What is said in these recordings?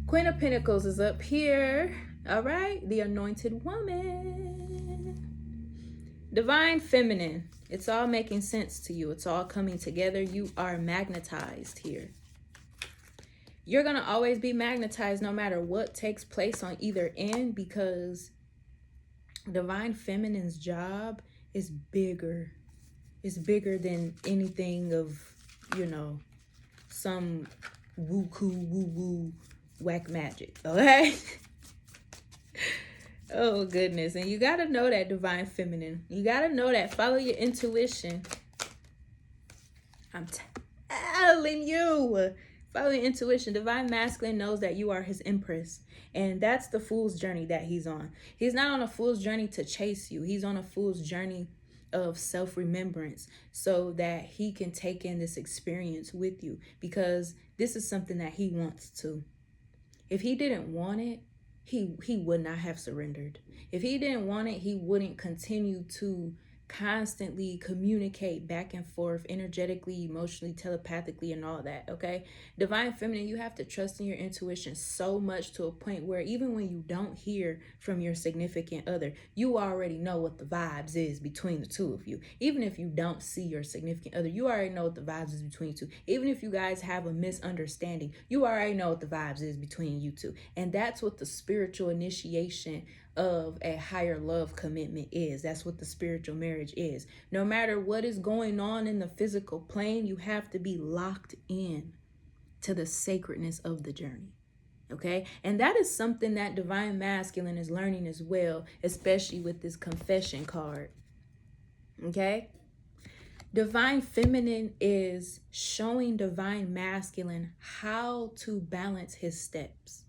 Queen of Pentacles is up here. All right, the anointed woman. Divine feminine. It's all making sense to you. It's all coming together. You are magnetized here. You're going to always be magnetized no matter what takes place on either end, because divine feminine's job is bigger. It's bigger than anything of, you know, some woo-woo whack magic, okay? Oh, goodness. And you got to know that, divine feminine. You got to know that. Follow your intuition. I'm telling you. Follow your intuition. Divine masculine knows that you are his empress. And that's the fool's journey that he's on. He's not on a fool's journey to chase you. He's on a fool's journey of self-remembrance so that he can take in this experience with you, because this is something that he wants to. If he didn't want it, he would not have surrendered. If he didn't want it, he wouldn't continue to constantly communicate back and forth energetically, emotionally, telepathically, and all that, okay? Divine feminine, you have to trust in your intuition so much to a point where even when you don't hear from your significant other, you already know what the vibes is between the two of you. Even if you don't see your significant other, you already know what the vibes is between you two. Even if you guys have a misunderstanding, you already know what the vibes is between you two. And that's what the spiritual initiation of a higher love commitment is. That's what the spiritual marriage is. No matter what is going on in the physical plane, you have to be locked in to the sacredness of the journey. Okay? And that is something that divine masculine is learning as well, especially with this confession card. Okay? Divine feminine is showing divine masculine how to balance his steps,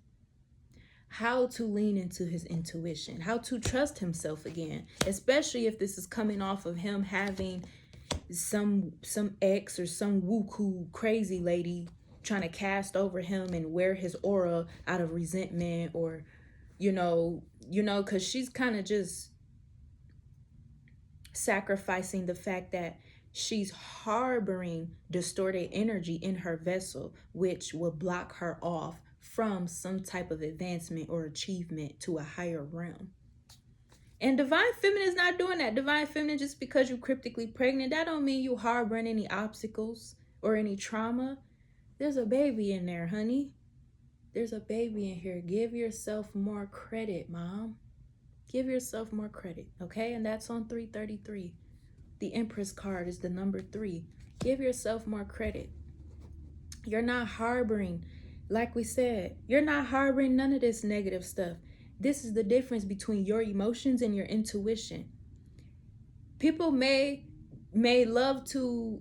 how to lean into his intuition, how to trust himself again, especially if this is coming off of him having some ex or some woo-woo crazy lady trying to cast over him and wear his aura out of resentment, or, you know, because she's kind of just sacrificing the fact that she's harboring distorted energy in her vessel, which will block her off from some type of advancement or achievement to a higher realm. And divine feminine is not doing that. Divine feminine, just because you're cryptically pregnant, that don't mean you harboring any obstacles or any trauma. There's a baby in there, honey. There's a baby in here. Give yourself more credit, mom. Give yourself more credit, okay? And that's on 333. The Empress card is the number 3. Give yourself more credit. You're not harboring, like we said, you're not harboring none of this negative stuff. This is the difference between your emotions and your intuition. People may love to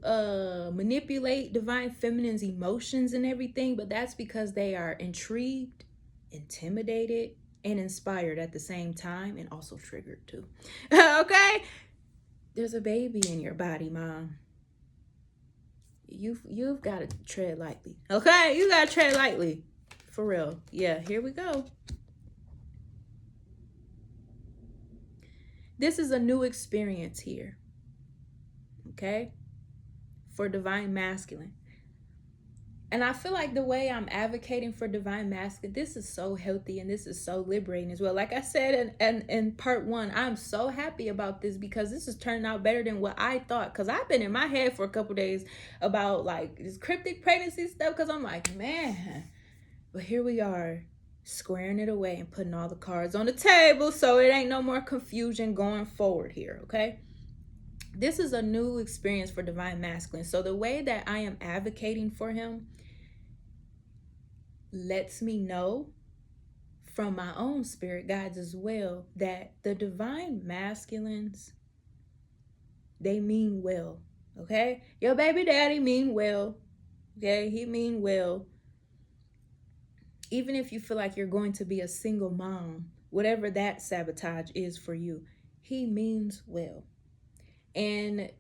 manipulate divine feminine's emotions and everything, but that's because they are intrigued, intimidated, and inspired at the same time, and also triggered too. Okay? There's a baby in your body, mom. You've got to tread lightly. Okay? You got to tread lightly. For real. Yeah, here we go. This is a new experience here. Okay? For divine masculine. And I feel like the way I'm advocating for divine masculine, this is so healthy and this is so liberating as well. Like I said in part 1, I'm so happy about this because this is turning out better than what I thought. Because I've been in my head for a couple days about like this cryptic pregnancy stuff, because I'm like, man. But here we are, squaring it away and putting all the cards on the table so it ain't no more confusion going forward here, okay? This is a new experience for divine masculine. So the way that I am advocating for him lets me know from my own spirit guides as well that the divine masculines, they mean well, okay? Your baby daddy mean well, okay? He mean well. Even if you feel like you're going to be a single mom, whatever that sabotage is for you, he means well. And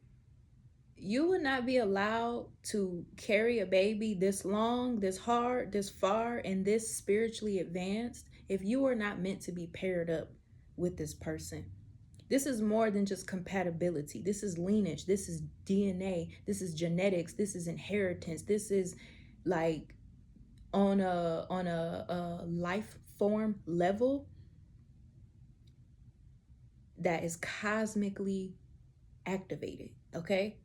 you would not be allowed to carry a baby this long, this hard, this far, and this spiritually advanced if you are not meant to be paired up with this person. This is more than just compatibility. This is lineage. This is DNA. This is genetics. This is inheritance. This is like on a life form level that is cosmically activated, okay?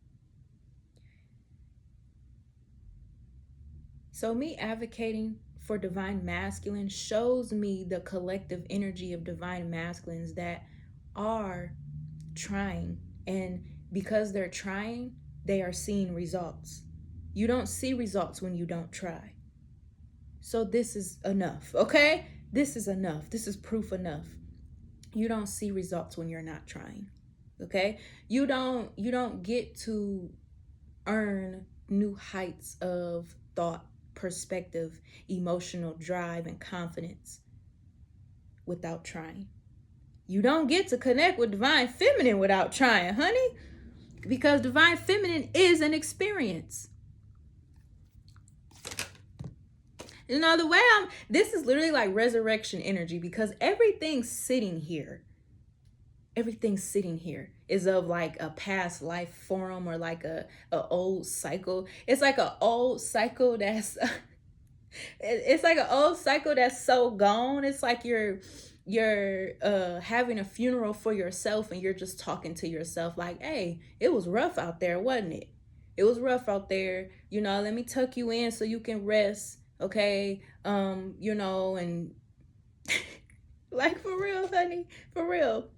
So me advocating for divine masculine shows me the collective energy of divine masculines that are trying, and because they're trying, they are seeing results. You don't see results when you don't try. So this is enough, okay? This is enough. This is proof enough. You don't see results when you're not trying, okay? You don't get to earn new heights of thought, perspective, emotional drive, and confidence without trying. You don't get to connect with divine feminine without trying, honey, because divine feminine is an experience. You know, the way this is literally like resurrection energy, because everything sitting here is of like a past life form, or like a old cycle. It's like an old cycle that's it's like an old cycle that's so gone. It's like you're having a funeral for yourself, and you're just talking to yourself like, hey, it was rough out there, wasn't it? It was rough out there, you know, let me tuck you in so you can rest, okay? You know, and like, for real, honey, for real.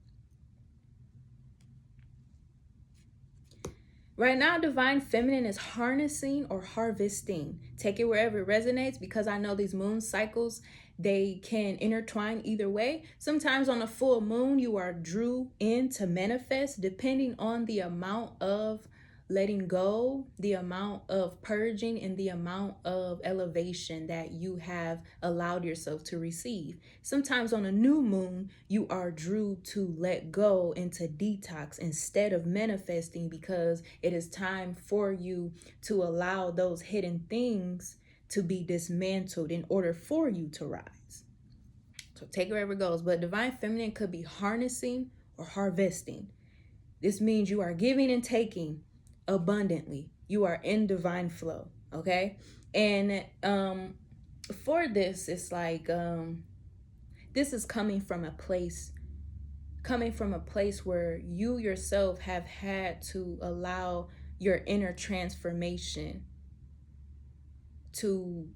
Right now, divine feminine is harnessing or harvesting. Take it wherever it resonates, because I know these moon cycles, they can intertwine either way. Sometimes on a full moon, you are drew in to manifest, depending on the amount of letting go, the amount of purging, and the amount of elevation that you have allowed yourself to receive. Sometimes on a new moon, you are drew to let go and to detox instead of manifesting, because it is time for you to allow those hidden things to be dismantled in order for you to rise. So take it wherever it goes. But divine feminine could be harnessing or harvesting. This means you are giving and taking abundantly. You are in divine flow, okay? And for this, it's like this is coming from a place where you yourself have had to allow your inner transformation to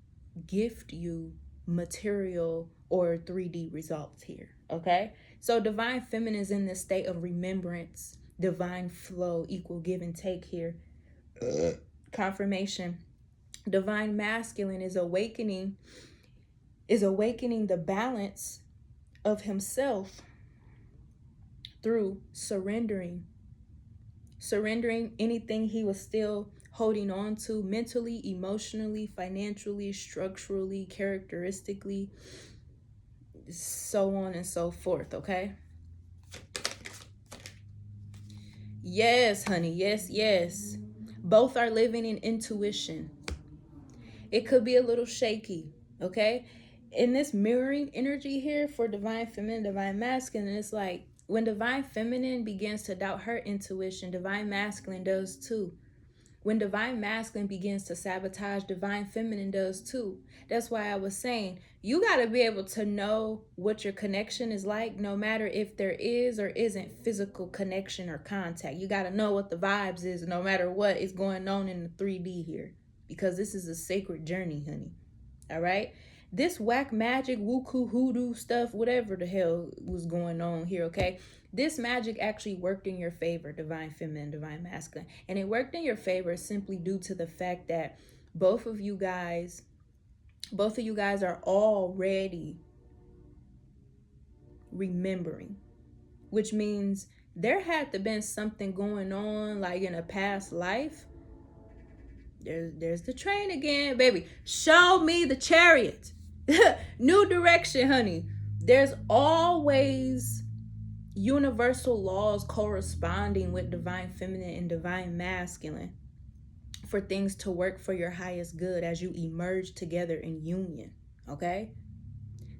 gift you material or 3D results here, okay? So divine feminine is in this state of remembrance, divine flow, equal give and take here. Confirmation. Divine masculine is awakening the balance of himself through surrendering anything he was still holding on to mentally, emotionally, financially, structurally, characteristically, so on and so forth, okay? Yes, honey, yes. Both are living in intuition. It could be a little shaky, okay? In this mirroring energy here for divine feminine, divine masculine, it's like when divine feminine begins to doubt her intuition, divine masculine does too. When divine masculine begins to sabotage, divine feminine does too. That's why I was saying, you got to be able to know what your connection is like, no matter if there is or isn't physical connection or contact. You got to know what the vibes is, no matter what is going on in the 3D here, because this is a sacred journey, honey. All right? This whack magic, wuku, hoodoo stuff, whatever the hell was going on here, okay? This magic actually worked in your favor, divine feminine, divine masculine. And it worked in your favor simply due to the fact that both of you guys are already remembering, which means there had to been something going on like in a past life. There's the train again, baby. Show me the chariot. New direction, honey. There's always universal laws corresponding with divine feminine and divine masculine for things to work for your highest good as you emerge together in union, okay?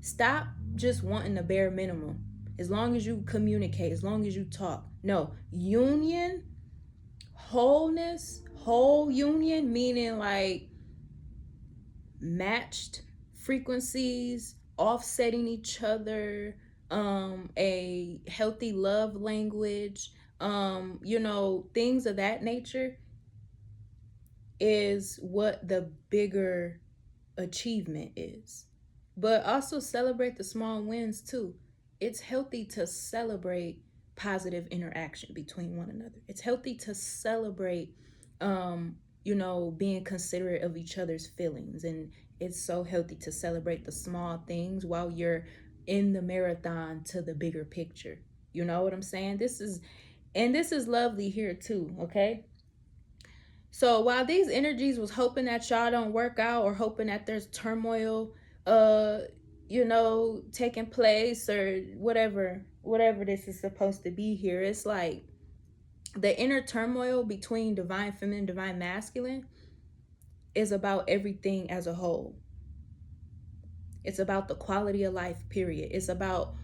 Stop just wanting the bare minimum. As long as you communicate, as long as you talk. No, union, wholeness, whole union, meaning like matched frequencies, offsetting each other, a healthy love language, you know, things of that nature is what the bigger achievement is. But also celebrate the small wins too. It's healthy to celebrate positive interaction between one another. It's healthy to celebrate, you know, being considerate of each other's feelings. And it's so healthy to celebrate the small things while you're in the marathon to the bigger picture. You know what I'm saying? This is lovely here too, okay? So while these energies was hoping that y'all don't work out, or hoping that there's turmoil, you know, taking place, or whatever this is supposed to be here, it's like the inner turmoil between divine feminine, divine masculine is about everything as a whole. It's about the quality of life, period. It's about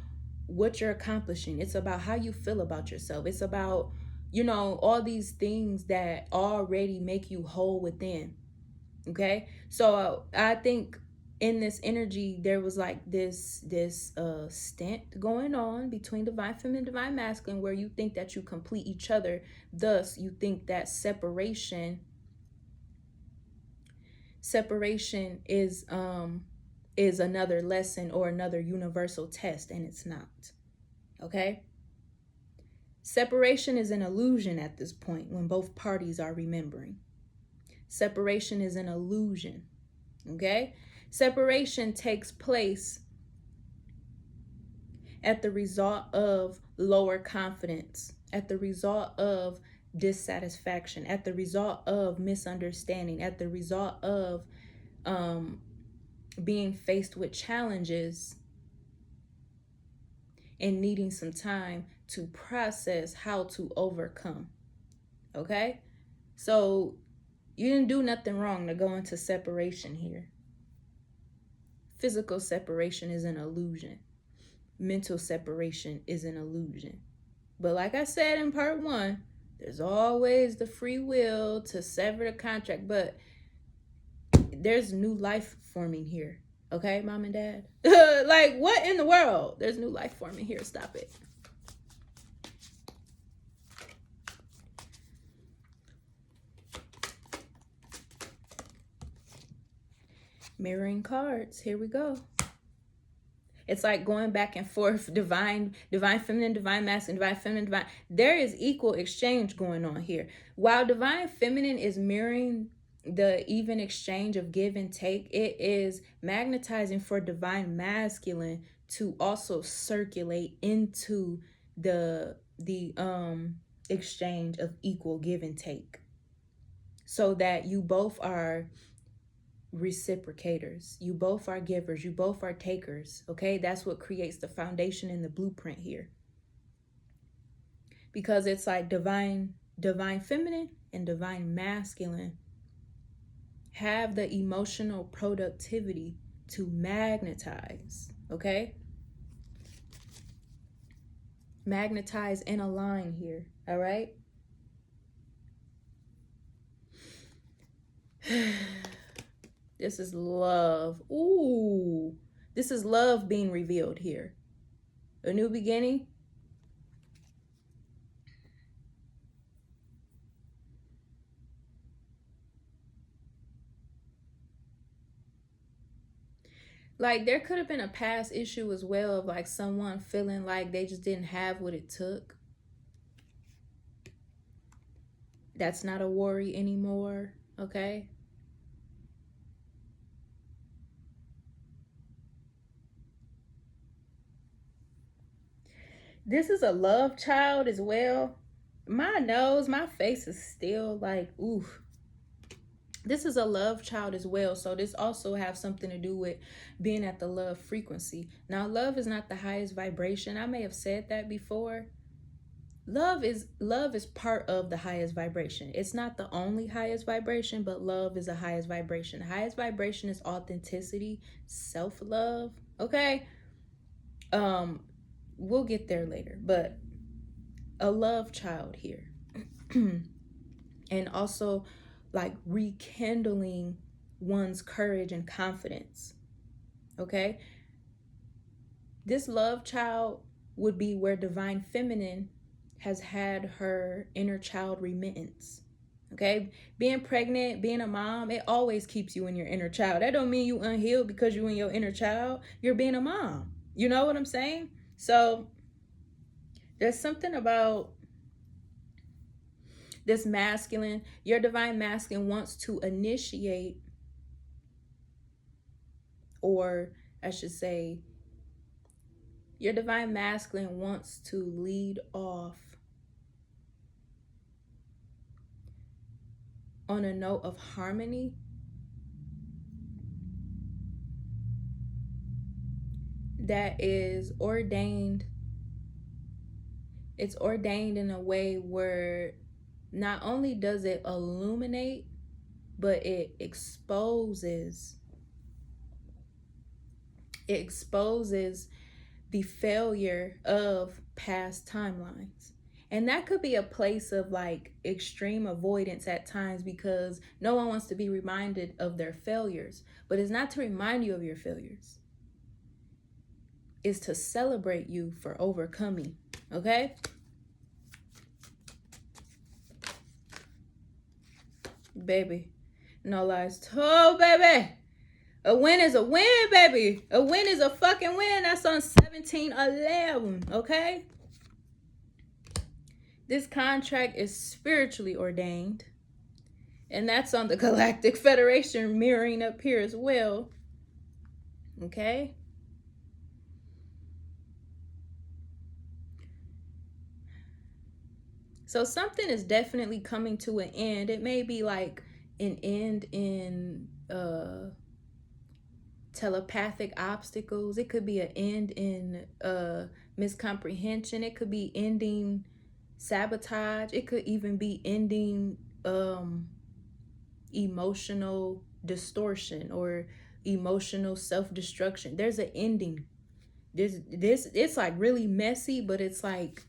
what you're accomplishing. It's about how you feel about yourself. It's about, you know, all these things that already make you whole within. Okay, so I think in this energy there was like this stint going on between divine feminine, divine masculine, where you think that you complete each other. Thus you think that separation is another lesson or another universal test, and it's not. Okay, separation is an illusion at this point when both parties are remembering. Separation is an illusion. Okay, separation takes place at the result of lower confidence, at the result of dissatisfaction, at the result of misunderstanding, at the result of being faced with challenges and needing some time to process how to overcome. Okay, so you didn't do nothing wrong to go into separation here. Physical separation is an illusion. Mental separation is an illusion. But like I said in part 1, there's always the free will to sever the contract. But there's new life forming here. Okay, mom and dad? Like, what in the world? There's new life forming here. Stop it. Mirroring cards. Here we go. It's like going back and forth. Divine feminine, divine masculine, divine feminine, divine. There is equal exchange going on here. While divine feminine is mirroring the even exchange of give and take, it is magnetizing for divine masculine to also circulate into the exchange of equal give and take, so that you both are reciprocators, you both are givers, you both are takers. Okay, that's what creates the foundation and the blueprint here, because it's like divine feminine and divine masculine have the emotional productivity to magnetize. Okay, magnetize and align here. All right. This is love. Ooh, this is love being revealed here. A new beginning. Like, there could have been a past issue as well of like someone feeling like they just didn't have what it took. That's not a worry anymore. Okay. This is a love child as well. My nose, my face is still like, oof. This is a love child as well. So this also have something to do with being at the love frequency. Now, love is not the highest vibration. I may have said that before. Love is part of the highest vibration. It's not the only highest vibration, but love is the highest vibration. The highest vibration is authenticity, self-love. Okay. We'll get there later, but a love child here. And also like rekindling one's courage and confidence. Okay? This love child would be where divine feminine has had her inner child remittance. Okay? Being pregnant, being a mom, it always keeps you in your inner child. That don't mean you unhealed because you in your inner child. You're being a mom. You know what I'm saying? So there's something about this masculine. Your divine masculine wants to initiate, or I should say, your divine masculine wants to lead off on a note of harmony that is ordained. It's ordained in a way where not only does it illuminate, but it exposes the failure of past timelines. And that could be a place of like extreme avoidance at times, because no one wants to be reminded of their failures. But it's not to remind you of your failures. It's to celebrate you for overcoming. Okay? Baby. No lies told, baby. A win is a win, baby. A win is a fucking win. That's on 1711, okay? This contract is spiritually ordained. And that's on the Galactic Federation mirroring up here as well. Okay? So something is definitely coming to an end. It may be like an end in telepathic obstacles. It could be an end in miscomprehension. It could be ending sabotage. It could even be ending emotional distortion or emotional self-destruction. There's an ending. This it's like really messy, but it's like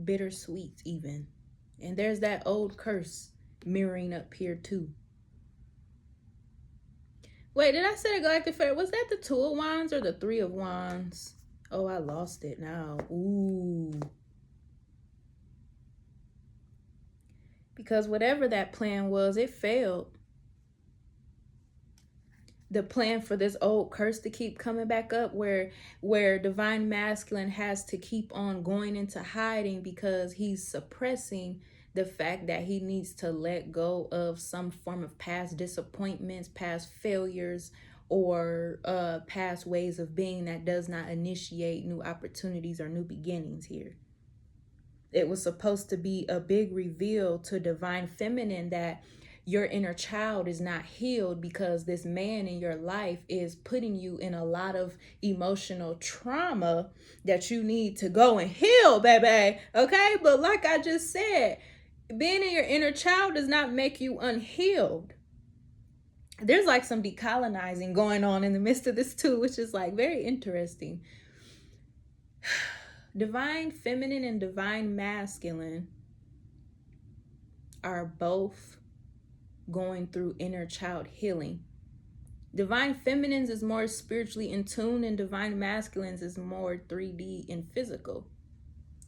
bittersweet even. And there's that old curse mirroring up here too. Wait, did I say the Galactic Fair? Was that the 2 of Wands or the 3 of Wands? Oh, I lost it now. Ooh. Because whatever that plan was, it failed. The plan for this old curse to keep coming back up, where divine masculine has to keep on going into hiding because he's suppressing the fact that he needs to let go of some form of past disappointments, past failures, or past ways of being that does not initiate new opportunities or new beginnings here. It was supposed to be a big reveal to divine feminine that your inner child is not healed because this man in your life is putting you in a lot of emotional trauma that you need to go and heal, baby. Okay? But like I just said, being in your inner child does not make you unhealed. There's like some decolonizing going on in the midst of this too, which is like very interesting. Divine feminine and divine masculine are both going through inner child healing. Divine feminines is more spiritually in tune, and divine masculines is more 3D and physical.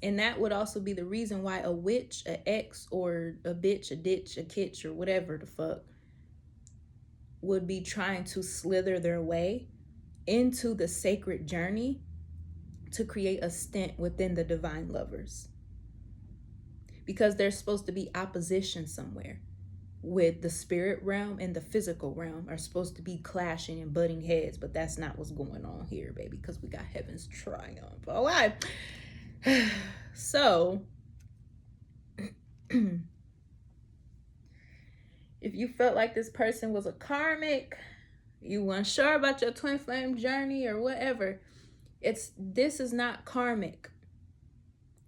And that would also be the reason why a witch, a ex, or a bitch, a ditch, a kitch, or whatever the fuck would be trying to slither their way into the sacred journey to create a stint within the divine lovers. Because there's supposed to be opposition somewhere. With the spirit realm and the physical realm are supposed to be clashing and butting heads, but that's not what's going on here, baby, because we got heaven's triumph. All right. So if you felt like this person was a karmic, you weren't sure about your twin flame journey or whatever, this is not karmic.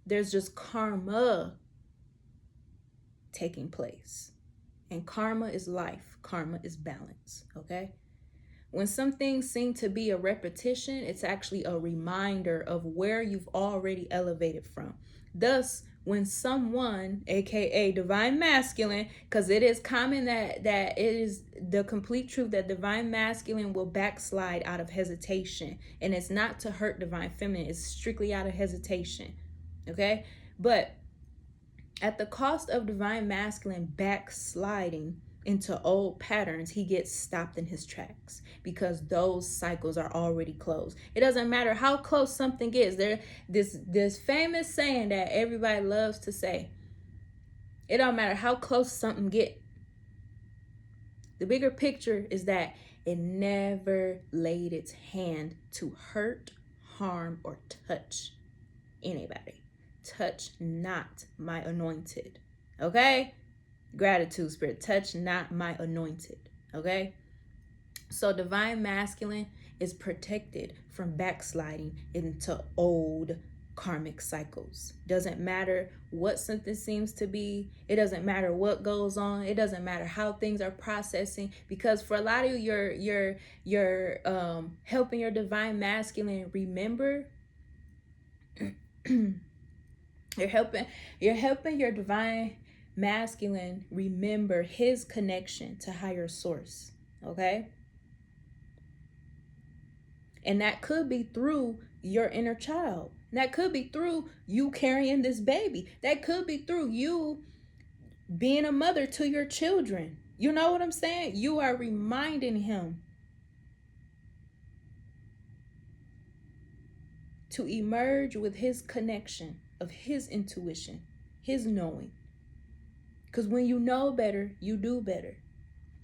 There's just karma taking place. And karma is life. Karma is balance, okay? When some things seem to be a repetition, it's actually a reminder of where you've already elevated from. Thus, when someone, aka divine masculine, because it is common that it is the complete truth that divine masculine will backslide out of hesitation, and it's not to hurt divine feminine, it's strictly out of hesitation. Okay, but at the cost of divine masculine backsliding into old patterns, he gets stopped in his tracks because those cycles are already closed. It doesn't matter how close something gets. This famous saying that everybody loves to say, it don't matter how close something get. The bigger picture is that it never laid its hand to hurt, harm, or touch anybody. Touch not my anointed. Okay? Gratitude spirit. Touch not my anointed. Okay? So divine masculine is protected from backsliding into old karmic cycles. Doesn't matter what something seems to be. It doesn't matter what goes on. It doesn't matter how things are processing, because for a lot of you, you're helping your divine masculine remember. You're helping your divine masculine remember his connection to higher source. Okay? And that could be through your inner child. That could be through you carrying this baby. That could be through you being a mother to your children. You know what I'm saying? You are reminding him to emerge with his connection of his intuition, his knowing. Because when you know better, you do better.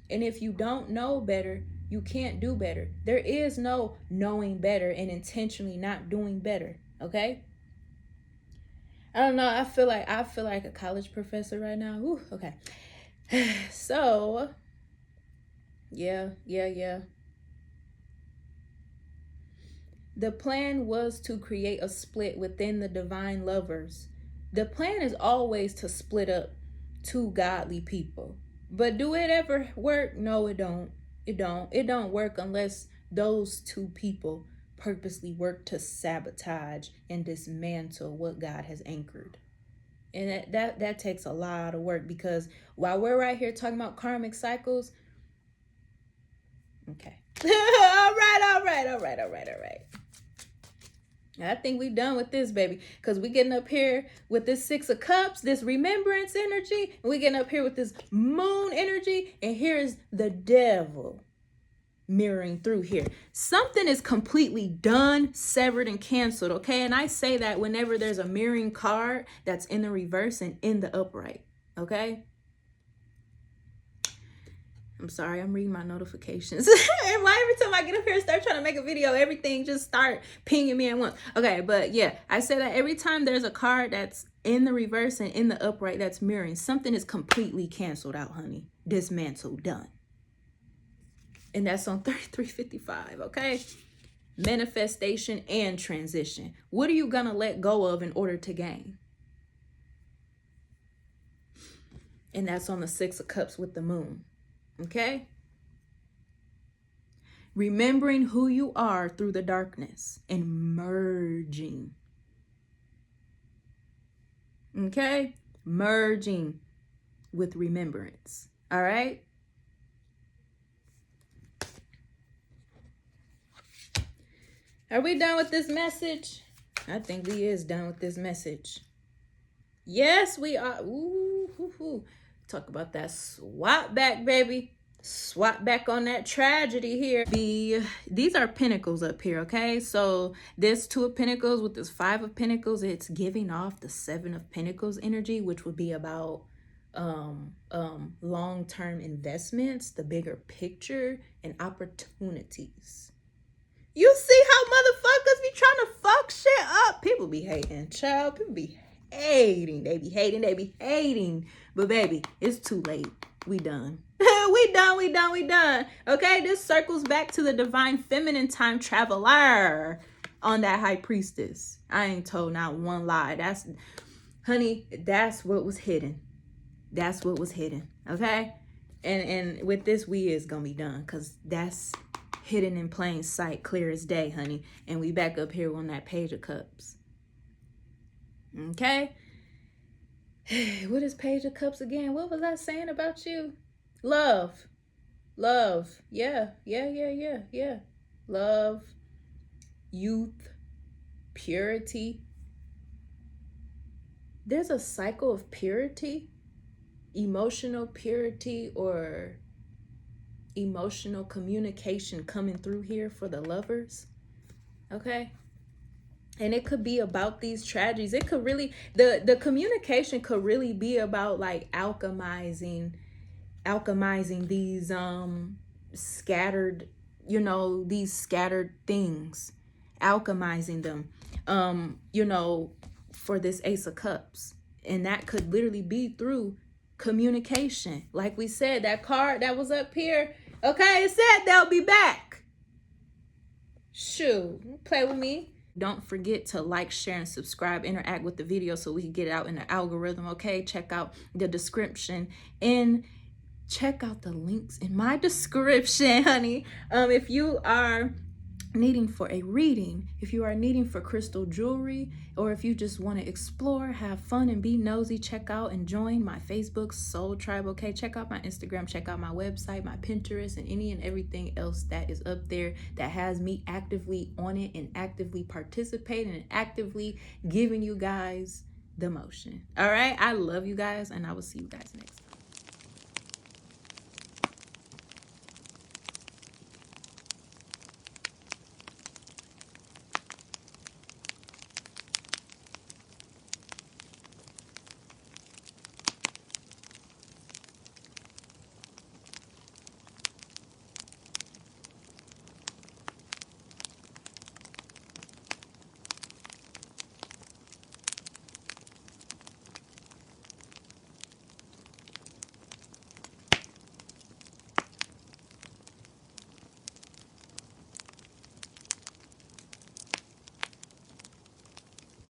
And if you don't know better, you can't do better. There is no knowing better and intentionally not doing better. Okay? I don't know. I feel like a college professor right now. Whew, okay. So, yeah. The plan was to create a split within the divine lovers. The plan is always to split up two godly people. But do it ever work? No, it don't. It don't work unless those two people purposely work to sabotage and dismantle what God has anchored. And that takes a lot of work, because while we're right here talking about karmic cycles, okay. All right. I think we done with this, baby, because we getting up here with this 6 of Cups, this remembrance energy, and we getting up here with this moon energy, and here's the devil mirroring through here. Something is completely done, severed, and canceled, okay? And I say that whenever there's a mirroring card that's in the reverse and in the upright, okay? I'm sorry, I'm reading my notifications. And why every time I get up here and start trying to make a video, everything just start pinging me at once. Okay, but yeah, I say that every time there's a card that's in the reverse and in the upright that's mirroring, something is completely canceled out, honey. Dismantled, done. And that's on 3355, okay? Manifestation and transition. What are you gonna let go of in order to gain? And that's on the 6 of Cups with the moon. Okay? Remembering who you are through the darkness and merging. Okay? Merging with remembrance. All right? Are we done with this message? I think we is done with this message. Yes, we are. Ooh. Talk about that swap back, baby. Swap back on that tragedy here. These are pentacles up here, okay? So this 2 of Pentacles with this 5 of Pentacles, it's giving off the 7 of Pentacles energy, which would be about long-term investments, the bigger picture, and opportunities. You see how motherfuckers be trying to fuck shit up? People be hating, child. People be hating. They be hating. But baby, it's too late. We done. we done. Okay, this circles back to the divine feminine time traveler on that high priestess. I ain't told not one lie. That's what was hidden. That's what was hidden. Okay? And with this, we is gonna be done, because that's hidden in plain sight, clear as day, honey. And we back up here on that Page of Cups. Okay? What is Page of Cups again? What was I saying about you? Love. Love. Yeah. Love, youth, purity. There's a cycle of purity, emotional purity, or emotional communication coming through here for the lovers. Okay. And it could be about these tragedies. It could really, the communication could really be about like alchemizing these scattered, you know, these scattered things, alchemizing them, you know, for this Ace of Cups. And that could literally be through communication. Like we said, that card that was up here, okay, it said they'll be back. Shoot, play with me. Don't forget to like, share, and subscribe. Interact with the video so we can get it out in the algorithm, okay? Check out the description and check out the links in my description, honey. If you are needing for a reading, if you are needing for crystal jewelry, or if you just want to explore, have fun, and be nosy, check out and join my Facebook Soul Tribe, okay? Check out my Instagram, check out my website, my Pinterest, and any and everything else that is up there that has me actively on it and actively participating and actively giving you guys the motion. All right, I love you guys, and I will see you guys next time.